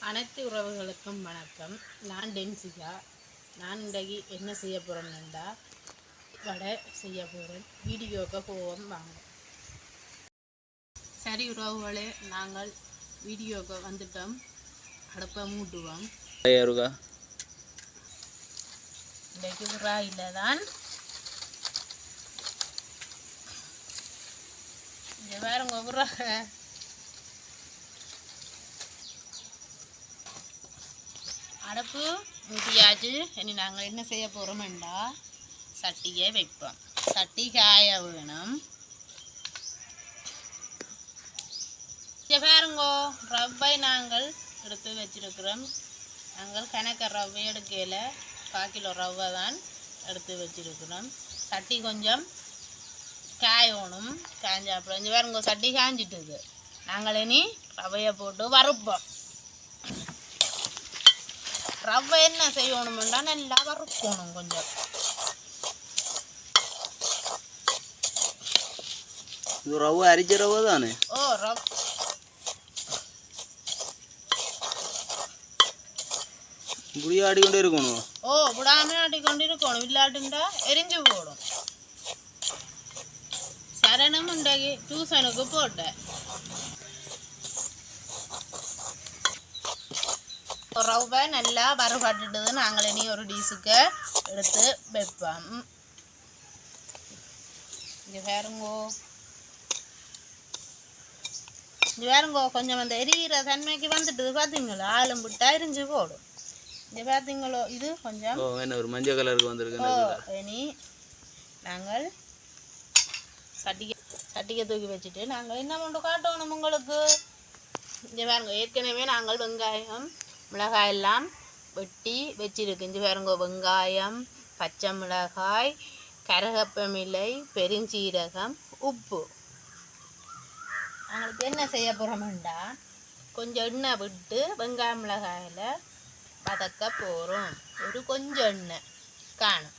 அனைத்து உறவுகளுக்கும் வணக்கம். நான் டென்சிகா. நான் இன்றைக்கு என்ன செய்ய போகிறேன்னா வடை செய்ய போகிறேன். வீடியோவுக்கு போவோம் வாங்க. சரி உறவுகளே, நாங்கள் வீடியோவுக்கு வந்துட்டோம். அடுப்பை மூட்டுவோம். இன்றைக்கு உராயில் தான் இங்கே வேறுங்க உராக அடுப்பு மூட்டியாச்சு. இனி நாங்கள் என்ன செய்ய போகிறோம்டா சட்டியை வைப்போம். சட்டி காய வேணும். பாருங்கோ, ரவை நாங்கள் எடுத்து வச்சிருக்கிறோம். நாங்கள் கணக்க ரவை எடுக்கையில் 1/4 கிலோ ரவை தான் எடுத்து வச்சிருக்கிறோம். சட்டி கொஞ்சம் காயணும். காய்ஞ்ச அப்புறம் இங்கே பாருங்கோ, சட்டி காய்ஞ்சிட்டுது. நாங்கள் இனி ரவையை போட்டு வறுப்போம். ரவை என்ன செய்யணும்னா நல்லா வறுக்கணும். கொஞ்சம் ரவை அரிச்ச ரவை தானே? ஓ புடியா ஆடிக்கொண்டே இருக்கணும். ஓ விடாம ஆடிக்கொண்டு இருக்கணும். இல்லாட்டுண்டா எரிஞ்சு போடும். சரணம் உண்டாகி டியூசனுக்கு போட்டேன். ரவை நல்லா வறுபட்டுடுது. நாங்கள் இனி ஒரு டீஸுக்கு எடுத்து வைப்போம். இங்கே வேறுங்கோ கொஞ்சம் அந்த எரியிற தன்மைக்கு வந்துட்டுது. பார்த்தீங்களோ, ஆளும் விட்டா எரிஞ்சு போடும். இங்கே பார்த்தீங்களோ, இது கொஞ்சம் ஒரு மஞ்சள் கலருக்கு வந்துருக்கு. இனி நாங்கள் சட்டிக்கை தூக்கி வச்சுட்டு நாங்கள் என்ன பண்ண காட்டணும் உங்களுக்கு. இங்கே பாருங்க, ஏற்கனவே நாங்கள் வெங்காயம் மிளகாய் எல்லாம் வெட்டி வச்சிருக்கு. இங்கே பாருங்க, வெங்காயம், பச்சை மிளகாய், கரகப்பமிலை, பெருஞ்சீரகம், உப்பு. நாங்களுக்கு என்ன செய்ய போகிறோம்டா கொஞ்சம் எண்ணெய் விட்டு வெங்காயம் மிளகாயில் வதக்க போகிறோம். ஒரு கொஞ்சம் எண்ணெய் காணும்.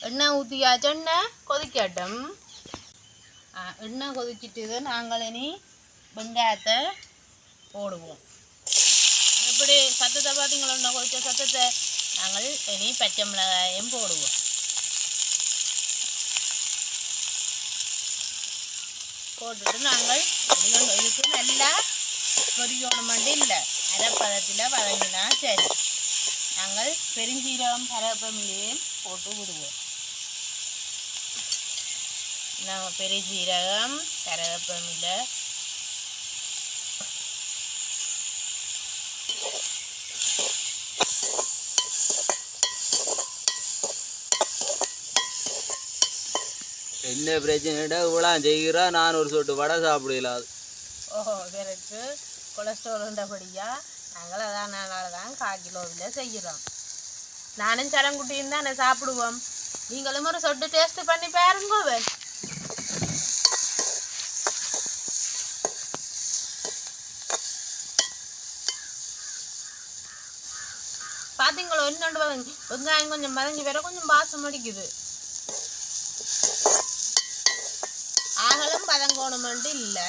எண்ணெய் ஊற்றியாச்சு. எண்ணெய் கொதிக்கட்டும். எண்ணெய் கொதிச்சிட்டு நாங்கள் இனி வெங்காயத்தை போடுவோம். எப்படி சத்தத்தை பார்த்தீங்களா, கொதிச்ச சத்தத்தை. நாங்கள் இனி பச்சை மிளகாயும் போடுவோம். போட்டுட்டு நாங்கள் இதுக்கு நல்லா பொரியணும் மண்டி இல்லை, அரைப்பதத்தில் வதங்கினா சரி. நாங்கள் பெருஞ்சீரகம் கரவேப்பிலையும் போட்டு விடுவோம். நாங்கள் பெருஞ்சீரகம் கரவேப்பிலை என்ன பிரச்சனைடா இவ்வளோ செய்கிறா? நான் ஒரு சொட்டு வடை சாப்பிடலாது. ஓஹோ, எனக்கு கொலஸ்ட்ரால் உண்டபடியா நாங்கள் அதனால தான் 1/4 கிலோவில் செய்கிறோம். நானும் சரங்குட்டியும் தான் சாப்பிடுவோம். நீங்களும் ஒரு சொட்டு டேஸ்ட் பண்ணி பாருங்க. பார்த்தீங்களோ, இன்னொன்று வதங்கி வெங்காயம் கொஞ்சம் வதங்கி வேற கொஞ்சம் வாசம் அடிக்குது. ஆகலும் வதங்கணுமெண்டு இல்லை.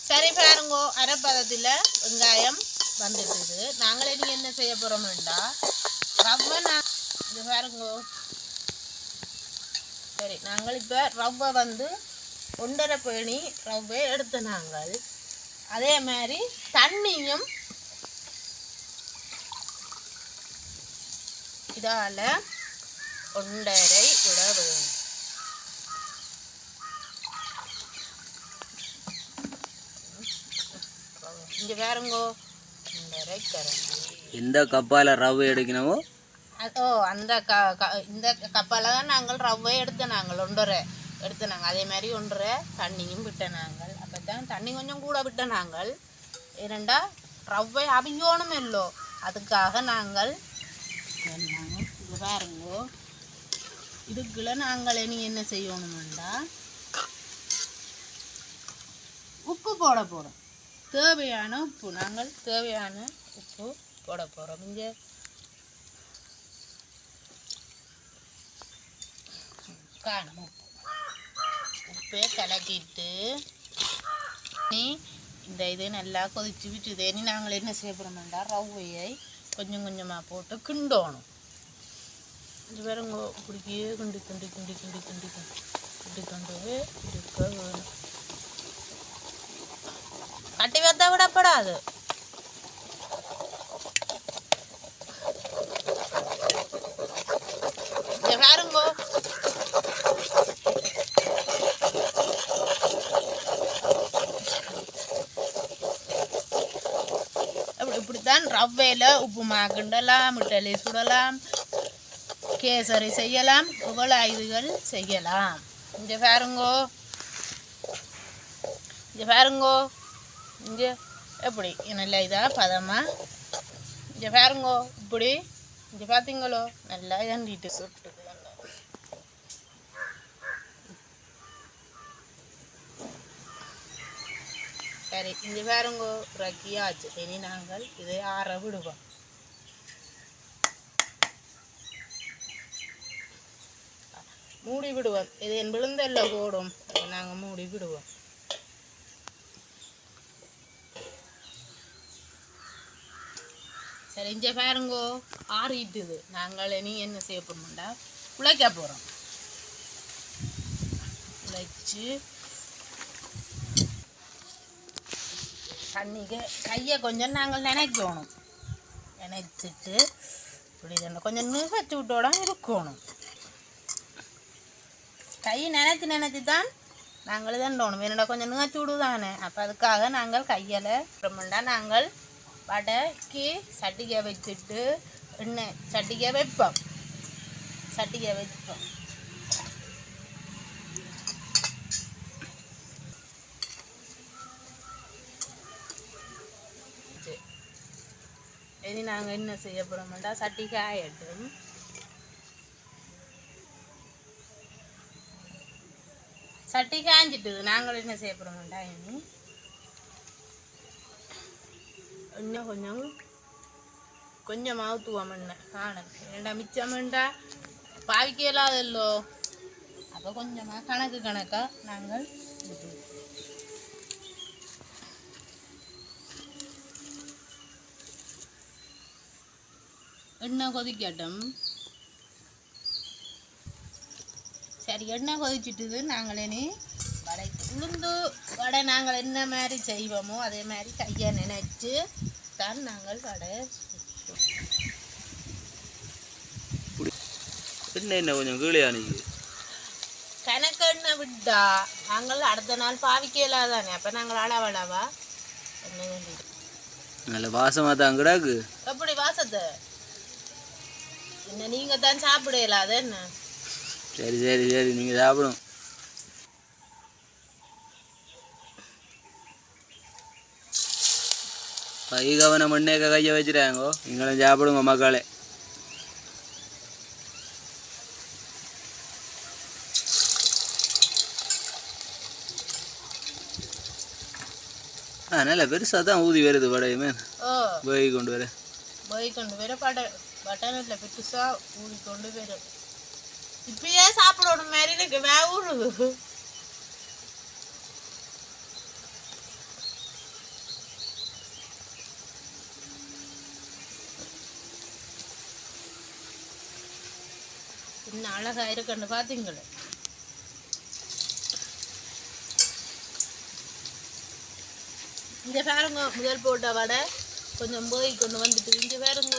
சரி பாருங்கோ, அரைப்பதத்தில் வெங்காயம் வந்துட்டுது. நாங்களே நீ என்ன செய்ய போகிறோம்டா ரவை இது பாருங்கோ. சரி, நாங்கள் இப்போ ரவை 1.5 பேணி ரவை எடுத்து நாங்கள் அதே மாதிரி தண்ணியும் இதால் 1.5 விட வேணும். இங்கே வேறுங்கோ 1.5 கரண்டி. எந்த கப்பால் ரவை எடுக்கணுமோ அந்த இந்த கப்பால் தான் நாங்கள் ரவை நாங்கள் 1.5 எடுத்து அதே மாதிரி 1.5 தண்ணியும் விட்ட நாங்கள். அப்போ தான் தண்ணி கொஞ்சம் கூட விட்ட நாங்கள். ஏனண்டா ரவை அவியணும் இல்லோ, அதுக்காக நாங்கள் இது பாருங்கோ. இதுக்குள்ள நாங்கள் இனி என்ன செய்யணும்டா உப்பு போட போகிறோம். தேவையான உப்பு நாங்கள் தேவையான உப்பு போட போகிறோம். இங்கே காணும் உப்பே கலக்கிட்டு நீ இந்த இது நல்லா கொதிச்சு விட்டுது. இனி நாங்கள் என்ன செய்ய போகிறோம்னா ரவையை கொஞ்சம் கொஞ்சமாக போட்டு கிண்டோணும். இது வேறுங்க இப்படிக்கே கிண்டி கிண்டி கிண்டி கிண்டி கிண்டி கிண்டி கொண்டு இருக்க வேணும். கட்டி வைத்தா விடப்படாது. பாருங்கோ இப்படித்தான் ரவையில் உப்புமா கிண்டலாம், இட்டலி சுடலாம், கேசரி செய்யலாம், இவ்வளோ இதுகள் செய்யலாம். இங்கே பாருங்கோ இங்கே பாருங்கோ இங்கே எப்படி நல்லா இதாக பதமாக இங்கே பாருங்கோ இப்படி இங்கே பார்த்தீங்களோ நல்லா எண்டிட்டு சுட்டுது. சரி இங்கே பாருங்கோ ரக்கியாச்சு. இனி நாங்கள் இதை ஆற விடுவோம். மூடி விடுவோம். இது என் விழுந்தல்ல போடும், நாங்கள் மூடி விடுவோம். சரி இங்கே பாருங்கோ ஆறிட்டுது. நாங்கள் இனி என்ன செய்ய போகிறோம்டா உழைக்க போகிறோம். உழைச்சி தண்ணிக்கு கையை கொஞ்சம் நாங்கள் நினைக்கணும். நினைச்சிட்டு இப்படி கொஞ்சம் நிகழ்ச்சி விட்டோட இருக்கணும். கை நினைச்சு தான் நாங்கள் தண்டோணும். என்னடா கொஞ்சம் நிகழ்ச்சி விடுதானே. அப்போ அதுக்காக நாங்கள் கையில் அப்புறமெண்டா நாங்கள் வடைக்கு சட்டிகை வச்சுட்டு எண்ணெய் சட்டிகை வைப்போம். இனி நாங்கள் என்ன செய்ய போகிறோம்டா சட்டி காயட்டும். சட்டி காய்ஞ்சிட்டு நாங்கள் என்ன செய்ய போகிறோம்டா இனி இன்னும் கொஞ்சம் ஊற்றுவோம். எண்ணெய் காணும் ஏண்டா மிச்சமெண்டா பாவிக்க இல்லாதல்லோ. அப்போ கொஞ்சமாக கணக்காக நாங்கள் எண்ணெய் கொதிக்கட்டும். சரி எண்ணெய் கொதிச்சுட்டுது. நாங்கள் இனி வடை உளுந்து வடை நாங்கள் என்ன மாதிரி செய்வோமோ அதே மாதிரி கையை நினைச்சு தான் நாங்கள் வடை என்ன கொஞ்சம் கீழே நிற்குது. கணக்கு எண்ணெய் விட்டா நாங்கள் அடுத்த நாள் பாவிக்க இல்லாதானே. அப்போ நாங்கள் அளவளவா எண்ணெய் வேண்டியது. நல்ல வாசமாக தான் கிடாக்கு. எப்படி வாசத்தை என்ன நீங்கள் தான் சாப்பிட இல்லாத என்ன. சரி சரி சரி நீங்கள் சாப்பிடும். கை கவனம் மண்ணேக்க கையை வச்சுட்டாங்கோ. நீங்களும் சாப்பிடுங்க மக்களே. நல்ல பெருசாக தான் ஊதி வருது வடையுமே. போய் கொண்டு வர பட்டனில் பெருசாக ஊதி கொண்டு வரும். இப்பயே சாப்பிடணும் மாதிரி எனக்கு வேவுது. இன்னும் அழகாக இருக்குன்னு பார்த்தீங்களே. இந்த பாருங்க முதல் போட்ட வடை கொஞ்சம் போய் கொண்டு வந்துட்டு இங்கே பாருங்க.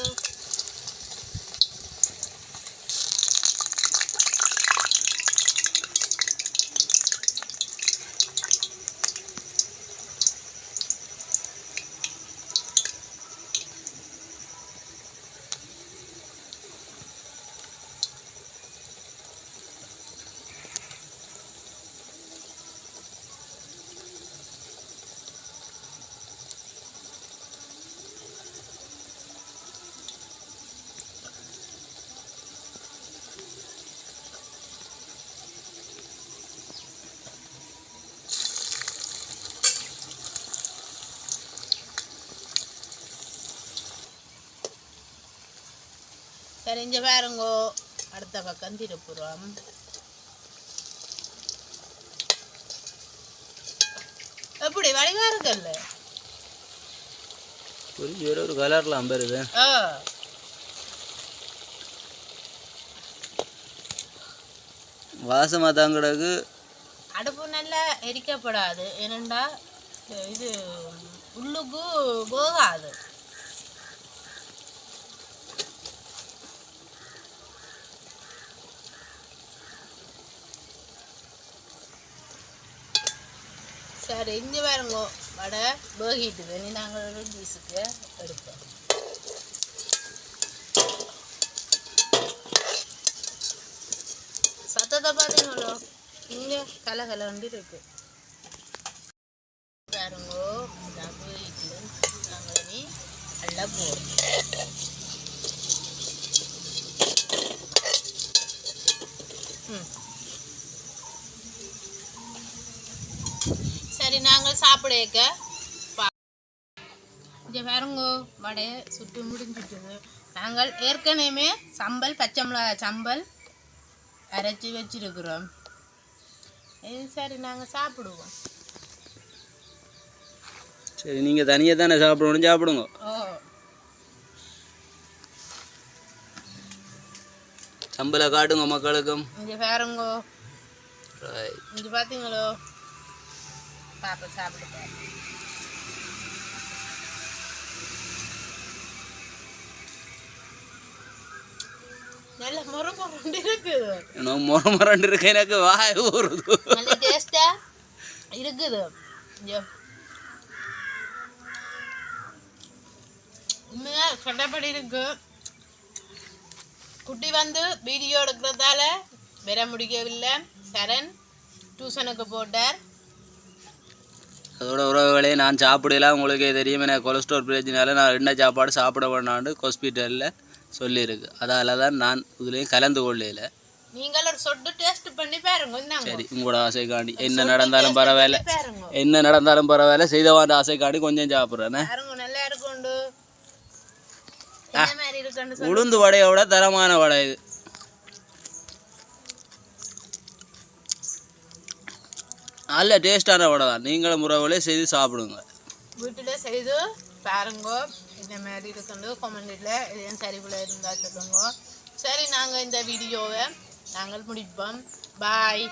சரி இங்கே பாருங்கோ அடுத்த பக்கம் திருப்புறோம். வடிவா இருக்குல்ல ஒரு கலர்ல அம்பருது வாசமா தான் கிடக்கு. அடுப்பு நல்லா எரிக்கப்படாது ஏனண்டா இது உள்ளுக்கு போகாது. சரி இஞ்சி பாருங்கோ வடை போகிட்டுது. நீ நாங்கள் ஒரு ஜூஸுக்கு எடுப்போம். சத்தத்தை பார்த்தீங்களோ இங்கே கலகலண்டு இருக்கு பாருங்கோ. போயிட்டு நாங்கள் நீ நல்லா போடும். சரி நாங்கள் சாப்பிடக்க இங்கே பாருங்கோ வடையை சுட்டு முடிஞ்சிட்டுது. நாங்கள் ஏற்கனவே சம்பல் பச்சை மிளகாய் சம்பல் அரைச்சி வச்சிருக்கிறோம். சரி நாங்கள் சாப்பிடுவோம். சரி நீங்கள் தனியாக தானே சாப்பிடணும், சாப்பிடுங்க. சம்பளை காட்டுங்க மக்களுக்கும். இங்கே பாருங்கோ இங்கே பார்த்தீங்களோ பாப்பா சாப்பிடுங்க. நல்ல முறை இருக்குது. முறை இருக்கு. எனக்கு வாய் ஊறுது. நல்ல டேஸ்டா இருக்குது. உண்மையா கட்டப்படி இருக்கு. குட்டி வந்து வீடியோ எடுக்கிறதால வர முடியவில்லை. சரண் டியூஷனுக்கு போட்டார். அதோட உறவுகளே நான் சாப்பிடலாம். உங்களுக்கே தெரியும் எனக்கு கொலஸ்ட்ரால் பிரச்சனையால் நான் ரெண்ட சாப்பாடு சாப்பிட வேண்டான்னு ஹாஸ்பிட்டலில் சொல்லியிருக்கு. அதால தான் நான் இதுலேயும் கலந்து கொள்ளல. நீங்கள் ஒரு சொட்டு டேஸ்ட் பண்ணி பாருங்க. சரி உங்களோட ஆசைக்காண்டி என்ன நடந்தாலும் பரவாயில்ல, என்ன நடந்தாலும் பரவாயில்ல, செய்தவாண்ட ஆசைக்காண்டி கொஞ்சம் சாப்பிட்றேன். நல்லா இருக்கும். உளுந்து வடையோட தரமான வடை இது. நல்ல டேஸ்டான வடை தான். நீங்களும் முறைகளே செய்து சாப்பிடுங்க. வீட்டில் செய்து பாருங்க. இந்த மாதிரி இருக்குன்னு கமெண்டில் எதுவும் சரிவில் இருந்தால் சொல்லுங்க. சரி நாங்கள் இந்த வீடியோவை நாங்கள் முடிப்போம். பாய்.